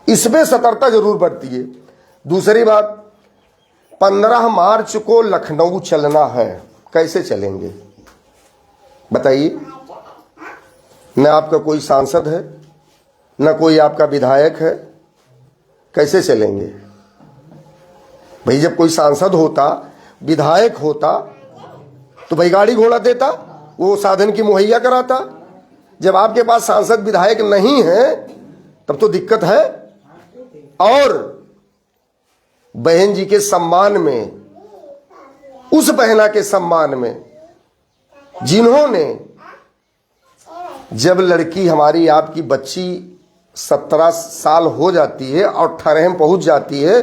इसमें सतर्कता जरूर बरतिए। दूसरी बात, 15 मार्च को लखनऊ चलना है, कैसे चलेंगे बताइए? न आपका कोई सांसद है, न कोई आपका विधायक है, कैसे चलेंगे भाई? जब कोई सांसद होता, विधायक होता तो भाई गाड़ी घोड़ा देता, वो साधन की मुहैया कराता। जब आपके पास सांसद विधायक नहीं है तब तो दिक्कत है। और बहन जी के सम्मान में, उस बहना के सम्मान में जिन्होंने, जब लड़की हमारी आपकी बच्ची 17 साल हो जाती है और 18 में पहुंच जाती है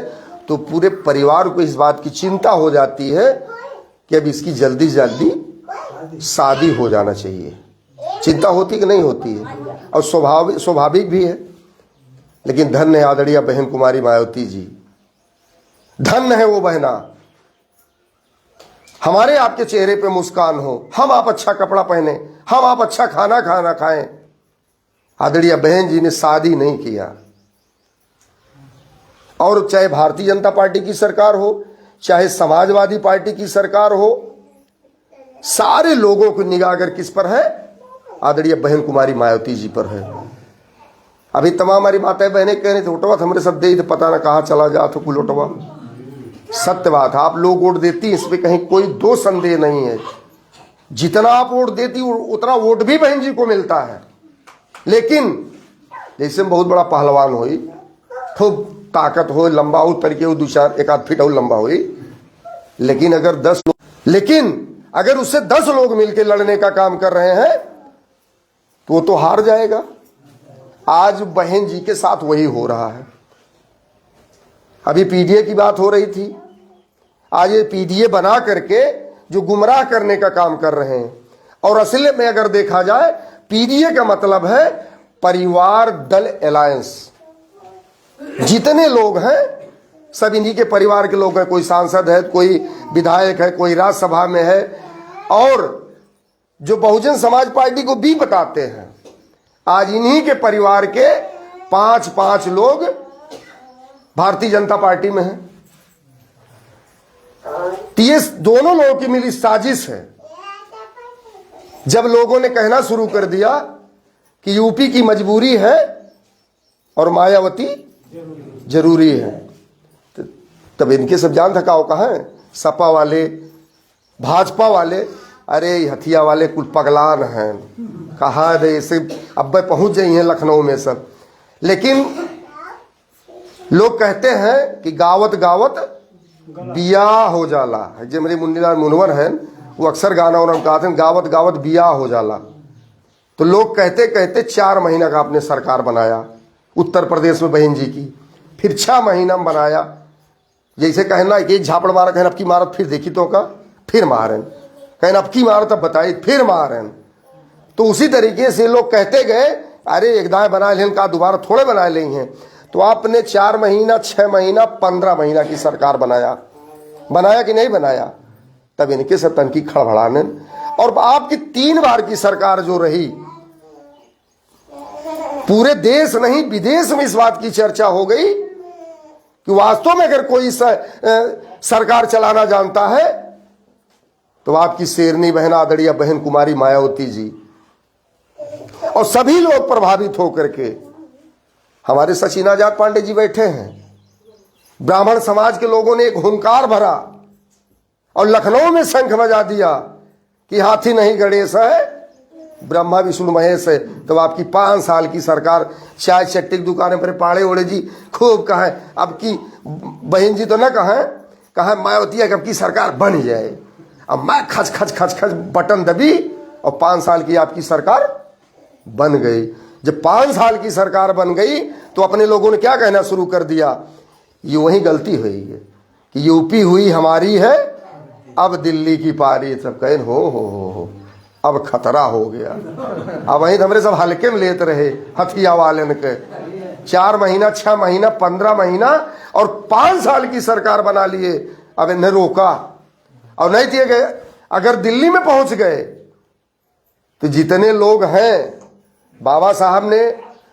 तो पूरे परिवार को इस बात की चिंता हो जाती है कि अब इसकी जल्दी जल्दी शादी हो जाना चाहिए। चिंता होती कि नहीं होती है? और स्वाभाविक भी है। लेकिन धन्य है आदरणीय बहन कुमारी मायावती जी, धन्य है वो बहना। हमारे आपके चेहरे पे मुस्कान हो, हम आप अच्छा कपड़ा पहने, हम आप अच्छा खाना खाएं। आदरणीय बहन जी ने शादी नहीं किया। और चाहे भारतीय जनता पार्टी की सरकार हो, चाहे समाजवादी पार्टी की सरकार हो, सारे लोगों की निगाह अगर किस पर है? आदरणीय बहन कुमारी मायावती जी पर है। अभी तमाम हमारी माताएं बहनें कह रही थी उठवा हमरे सब दे, पता ना कहाँ चला जा तो कुल उठवा। सत्य बात है, आप लोग वोट देती, इस पे कहीं कोई दो संदेह नहीं है। जितना आप वोट देती उतना वोट भी बहन जी को मिलता है। लेकिन जैसे बहुत बड़ा पहलवान हो, खूब ताकत हो, लंबा हो, तरीके हो, 2-4 एक आध फीट हो लंबा हो, लेकिन अगर उससे 10 लोग मिलकर लड़ने का काम कर रहे हैं तो वो तो हार जाएगा। आज बहन जी के साथ वही हो रहा है। अभी पीडीए की बात हो रही थी, आज ये पीडीए बना करके जो गुमराह करने का काम कर रहे हैं। और असल में अगर देखा जाए, पीडीए का मतलब है परिवार दल अलायंस। जितने लोग हैं सब इन्हीं के परिवार के लोग हैं। कोई सांसद है, कोई विधायक है, कोई राज्यसभा में है। और जो बहुजन समाज पार्टी को भी बताते हैं, आज इन्हीं के परिवार के 5-5 लोग भारतीय जनता पार्टी में हैं। तो ये दोनों लोगों की मिली साजिश है। जब लोगों ने कहना शुरू कर दिया कि यूपी की मजबूरी है और मायावती जरूरी है, तब इनके सब जान थकाओ कहाँ है? सपा वाले, भाजपा वाले, अरे हथिया वाले कुल पगलान हैं। कहा ऐसे अब पहुंच गई हैं लखनऊ में सब। लेकिन लोग कहते हैं कि गावत गावत बियाह हो जाला। जो मेरे मुन्नीलाल मुनवर हैं, वो अक्सर गाना उन्होंने गाते हैं, गावत गावत बियाह हो जाला। तो लोग कहते कहते 4 महीना का आपने सरकार बनाया उत्तर प्रदेश में बहन जी की, फिर 6 महीना में बनाया। जैसे कहना एक झापड़ मारा, कहना अब की मारत, फिर देखी तो का फिर मारन, कहना अब की मारत अब बताई फिर मारन। तो उसी तरीके से लोग कहते गए, अरे एक दाएं बना लें का दोबारा थोड़े बना ले हैं। तो आपने 4 महीना, 6 महीना, 15 महीना की सरकार बनाया कि नहीं बनाया? तब इनके से तनकी खड़बड़ाने। और आपकी 3 बार की सरकार जो रही, पूरे देश नहीं विदेश में इस बात की चर्चा हो गई कि वास्तव में अगर कोई सरकार चलाना जानता है तो आपकी शेरनी बहन आदरणीय बहन कुमारी मायावती जी। और सभी लोग प्रभावित होकर के, हमारे सचिन आजाद पांडे जी बैठे हैं, ब्राह्मण समाज के लोगों ने एक हुंकार भरा और लखनऊ में शंख बजा दिया कि हाथी नहीं गणेश है, ब्रह्मा विष्णु महेश है। तो आपकी 5 साल की सरकार, चाय चट्टी की दुकानें पर पाड़े ओड़े जी खूब कहें, अब की बहन जी तो न कहें मायावती अब की सरकार बन जाए। अब मैं खच खच बटन दबी और 5 साल की आपकी सरकार बन गई। जब 5 साल की सरकार बन गई तो अपने लोगों ने क्या कहना शुरू कर दिया, ये वही गलती हुई है कि यूपी हुई हमारी है, अब दिल्ली की पारी। सब कहें हो अब खतरा हो गया। अब वहीं हमरे सब हल्के में लेते रहे हथिया वाले के। 4 महीना, 6 महीना, 15 महीना और 5 साल की सरकार बना लिए। अब इन्हें रोका और नहीं दिए गए। अगर दिल्ली में पहुंच गए तो जितने लोग हैं, बाबा साहब ने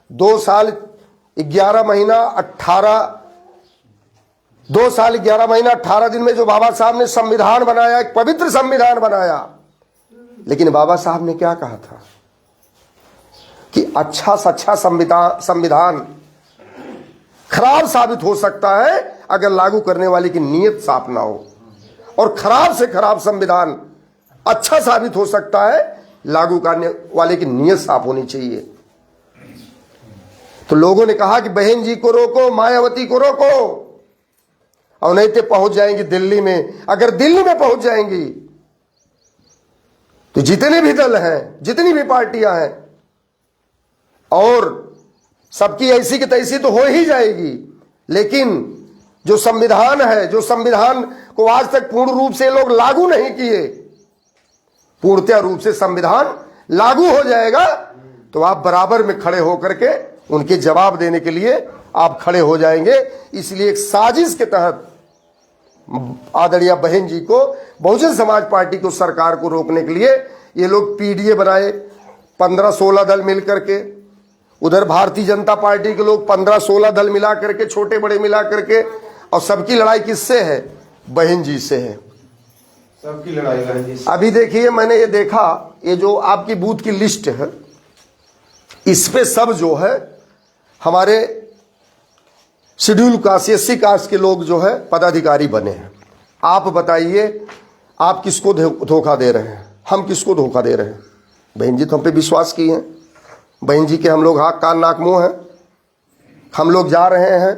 2 साल 11 महीना 2 साल 11 महीना 18 दिन में जो बाबा साहब ने संविधान बनाया, एक पवित्र संविधान बनाया, लेकिन बाबा साहब ने क्या कहा था कि अच्छा से अच्छा संविधान खराब साबित हो सकता है अगर लागू करने वाले की नीयत साफ ना हो, और खराब से खराब संविधान अच्छा साबित हो सकता है लागू करने वाले की नीयत साफ होनी चाहिए। तो लोगों ने कहा कि बहन जी को रोको, मायावती को रोको, और नहीं तो पहुंच जाएंगी दिल्ली में। अगर दिल्ली में पहुंच जाएंगी तो जितने भी दल हैं, जितनी भी पार्टियां हैं, और सबकी ऐसी की तैसी तो हो ही जाएगी, लेकिन जो संविधान है, जो संविधान को आज तक पूर्ण रूप से लोग लागू नहीं किए, पूर्णतः रूप से संविधान लागू हो जाएगा तो आप बराबर में खड़े होकर के उनके जवाब देने के लिए आप खड़े हो जाएंगे। इसलिए एक साजिश के तहत आदरणीय बहन जी को, बहुजन समाज पार्टी को, सरकार को रोकने के लिए ये लोग पीडीए बनाए, 15-16 दल मिल करके। उधर भारतीय जनता पार्टी के लोग 15-16 दल मिला करके, छोटे बड़े मिला करके, और सबकी लड़ाई किससे है? बहन जी से है। सबकी लड़ाई बहन जी से। अभी देखिए, मैंने ये देखा, ये जो आपकी बूथ की लिस्ट है, इस पे सब जो है हमारे शेड्यूल कास्ट, एससी कास्ट के लोग जो है पदाधिकारी बने हैं। आप बताइए, आप किसको धोखा दे रहे हैं? हम किसको धोखा दे रहे हैं? बहन जी तो हम पे विश्वास की हैं, बहन जी के हम लोग हाथ कान नाक मुंह हैं। हम लोग जा रहे हैं,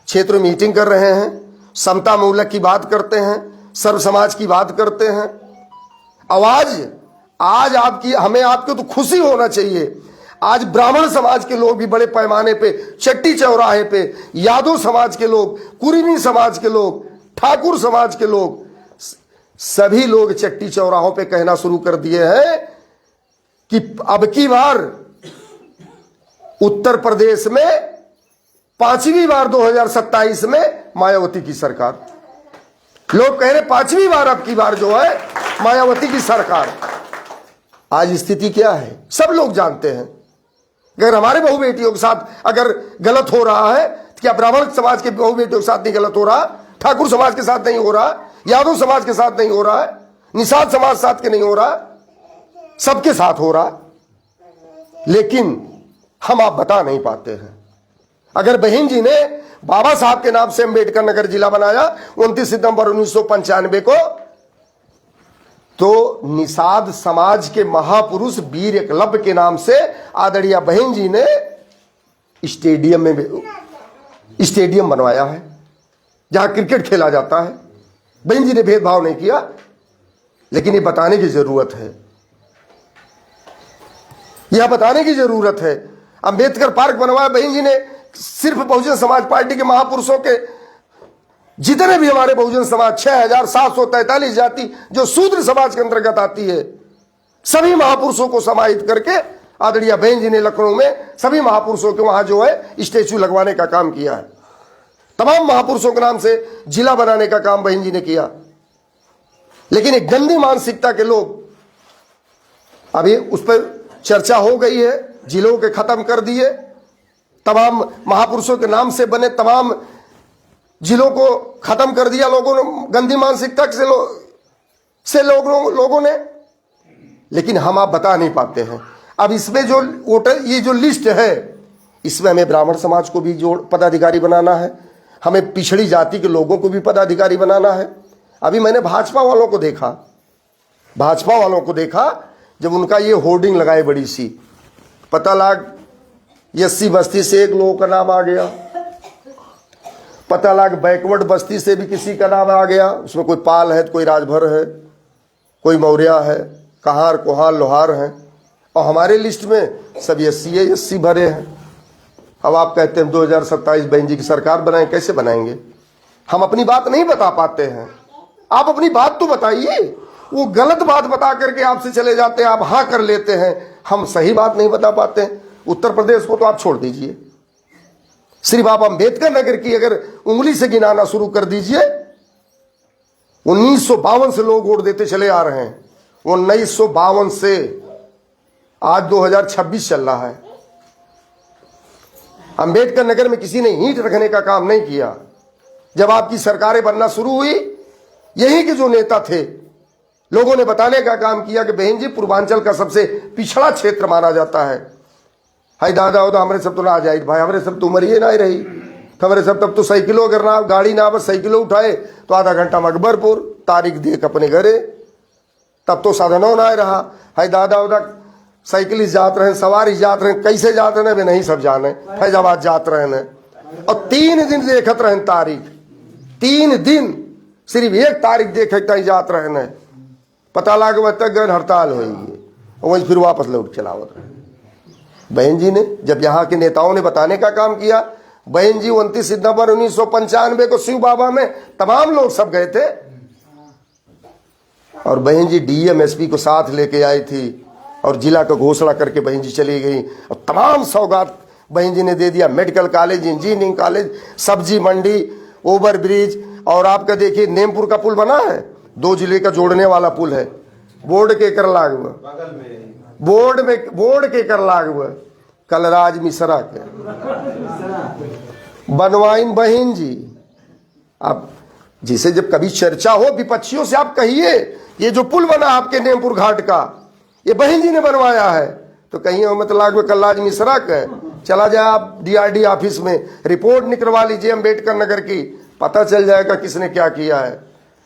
क्षेत्र में मीटिंग कर रहे हैं, समता मूलक की बात करते हैं, सर्व समाज की बात करते हैं। आवाज आज आपकी, हमें आपको तो खुशी होना चाहिए। आज ब्राह्मण समाज के लोग भी बड़े पैमाने पे चट्टी चौराहे पे, यादव समाज के लोग, कुरीनी समाज के लोग, ठाकुर समाज के लोग, सभी लोग चट्टी चौराहों पे कहना शुरू कर दिए हैं कि अब की बार उत्तर प्रदेश में 5वीं बार 2027 में मायावती की सरकार। लोग कह रहे 5वीं बार अब की बार जो है मायावती की सरकार। आज स्थिति क्या है सब लोग जानते हैं। अगर हमारे बहू बेटियों के साथ अगर गलत हो रहा है, तो क्या ब्राह्मण समाज के बहू बेटियों के साथ नहीं गलत हो रहा? ठाकुर समाज के साथ नहीं हो रहा? यादव समाज के साथ नहीं हो रहा है? निषाद समाज साथ के नहीं हो रहा? सबके साथ हो रहा, लेकिन हम आप बता नहीं पाते हैं। अगर बहन जी ने बाबा साहब के नाम से अम्बेडकर नगर जिला बनाया 29 सितंबर 1995 को, तो निषाद समाज के महापुरुष वीर एकलव्य के नाम से आदरणीय बहन जी ने स्टेडियम बनवाया है जहां क्रिकेट खेला जाता है। बहन जी ने भेदभाव नहीं किया, लेकिन ये बताने की जरूरत है, यह बताने की जरूरत है। अंबेडकर पार्क बनवाया बहन जी ने सिर्फ बहुजन समाज पार्टी के महापुरुषों के, जितने भी हमारे बहुजन समाज 6743 जाति जो शूद्र समाज के अंतर्गत आती है, सभी महापुरुषों को समाहित करके आदरणीय बहन जी ने लखनऊ में सभी महापुरुषों के वहां जो है स्टेचू लगवाने का काम किया है। तमाम महापुरुषों के नाम से जिला बनाने का काम बहन जी ने किया। लेकिन एक गंदी मानसिकता के लोग, अभी उस पर चर्चा हो गई है, जिलों के खत्म कर दिए, तमाम महापुरुषों के नाम से बने तमाम जिलों को खत्म कर दिया लोगों ने, गंदी मानसिकता से लोगों ने। लेकिन हम आप बता नहीं पाते हैं। अब इसमें जो वोटर, ये जो लिस्ट है, इसमें हमें ब्राह्मण समाज को भी जोड़ पदाधिकारी बनाना है, हमें पिछड़ी जाति के लोगों को भी पदाधिकारी बनाना है। अभी मैंने भाजपा वालों को देखा जब उनका ये होर्डिंग लगाए बड़ी सी, पता लग एससी बस्ती से एक लोगों का नाम आ गया, पता लग बैकवर्ड बस्ती से भी किसी का नाम आ गया। उसमें कोई पाल है, कोई राजभर है, कोई मौर्या है, कहार कोहार लोहार हैं, और हमारे लिस्ट में सब एससी भरे हैं। अब आप कहते हैं 2027 बहन जी की सरकार बनाएं, कैसे बनाएंगे? हम अपनी बात नहीं बता पाते हैं। आप अपनी बात तो बताइए। वो गलत बात बता करके आपसे चले जाते हैं, आप हाँ कर लेते हैं, हम सही बात नहीं बता पाते हैं। उत्तर प्रदेश को तो आप छोड़ दीजिए, सिर्फ आप अम्बेडकर नगर की अगर उंगली से गिनाना शुरू कर दीजिए, 1952 से लोग वोट देते चले आ रहे हैं। 1952 से आज 2026 चल रहा है। अंबेडकर नगर में किसी ने ईंट रखने का काम नहीं किया। जब आपकी सरकारें बनना शुरू हुई, यही के जो नेता थे, लोगों ने बताने का काम किया कि बहन जी पूर्वांचल का सबसे पिछड़ा क्षेत्र माना जाता है। हाय दादा उदा हमारे सब तो ना जाए भाई, हमारे सब तो उम्र ये ना ही रही, हमारे सब तब तो साइकिलों अगर ना गाड़ी ना बस साइकिलों उठाए तो आधा घंटा में अकबरपुर तारीख देख अपने घरे, तब तो साधनों ना रहा। हाय दादा उदा साइकिल जात रहे, सवारी जात रहे, कैसे जाते रहे वे नहीं सब जाने, फैजाबाद जात रहे ने और 3 दिन देखत रहे तारीख, 3 दिन सिर्फ एक तारीख देखे कहीं जात रहे ने, पता लगे तक गए हड़ताल होगी, वहीं फिर वापस लौट चलावत रहे। बहन जी ने जब यहाँ के नेताओं ने बताने का काम किया, बहन जी 29 सितंबर 1995 को शिव बाबा में तमाम लोग सब गए थे और बहन जी डीएम एसपी को साथ लेके आई थी और जिला का घोषणा करके बहन जी चली गई और तमाम सौगात बहन जी ने दे दिया। मेडिकल कॉलेज, इंजीनियरिंग कॉलेज, सब्जी मंडी, ओवर ब्रिज और आपका देखिए नेमपुर का पुल बना है, 2 जिले का जोड़ने वाला पुल है, बोर्ड के कर लाग हुआ, बोर्ड के कर लाग हुआ, कलराज मिश्रा के बनवाइन बहन जी। आप जिसे जब कभी चर्चा हो विपक्षियों से आप कहिए ये जो पुल बना आपके नेमपुर घाट का ये बहन जी ने बनवाया है, तो कहीं मतलब कलराज मिश्रा के चला जाए आप डीआरडी ऑफिस में रिपोर्ट निकलवा लीजिए अम्बेडकर नगर की, पता चल जाएगा किसने क्या किया है।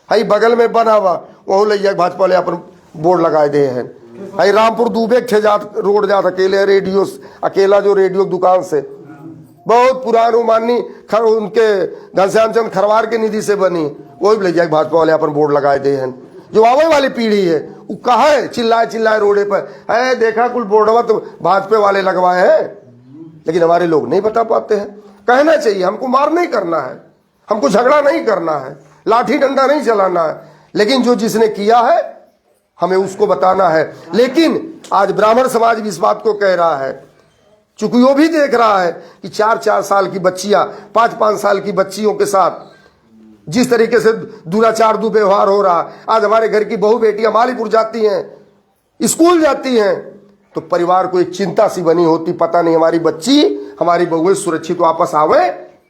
हाई बगल में बना हुआ वह ले भाजपा वाले अपन बोर्ड लगाए दे हैं। हाई रामपुर दुबे थे जात रोड जात अकेले रेडियो, अकेला जो रेडियो दुकान से बहुत पुरानी माननी उनके घनश्याम चंद खरवार के निधि से बनी, वो भी ले जाए भाजपा वाले अपन बोर्ड लगाए दे हैं। जो आवे वाली पीढ़ी है वो कहा है चिल्लाए रोडे पर है, देखा कुल बोर्डवा तो भाजपा वाले लगवाए हैं, लेकिन हमारे लोग नहीं बता पाते हैं। कहना चाहिए हमको मार नहीं करना है, हमको झगड़ा नहीं करना है, लाठी डंडा नहीं चलाना है, लेकिन जो जिसने किया है हमें उसको बताना है। लेकिन आज ब्राह्मण समाज भी इस बात को कह रहा है, चूंकि वो भी देख रहा है कि 4-4 साल की बच्चियां 5-5 साल की बच्चियों के साथ जिस तरीके से दुराचार दुर्व्यवहार हो रहा। आज हमारे घर की बहू बेटियां मालीपुर जाती हैं, स्कूल जाती हैं, तो परिवार को एक चिंता सी बनी होती, पता नहीं हमारी बच्ची हमारी बहुएं सुरक्षित वापस आवे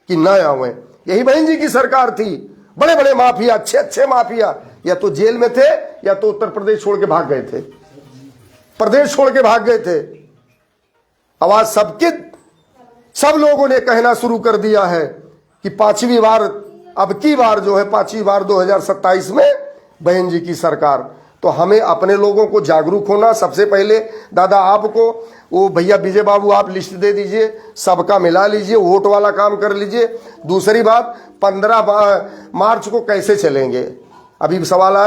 कि न आवे। यही बहन जी की सरकार थी। बड़े बड़े माफिया, अच्छे माफिया या तो जेल में थे या तो उत्तर प्रदेश छोड़ के भाग गए थे, प्रदेश छोड़ के भाग गए थे। आवाज सब लोगों ने कहना शुरू कर दिया है कि 5वीं बार, अब की बार जो है 5वीं बार 2027 में बहन जी की सरकार। तो हमें अपने लोगों को जागरूक होना। सबसे पहले दादा आपको वो भैया विजय बाबू आप लिस्ट दे दीजिए, सबका मिला लीजिए, वोट वाला काम कर लीजिए। दूसरी बात 15 मार्च को कैसे चलेंगे, अभी सवाल आया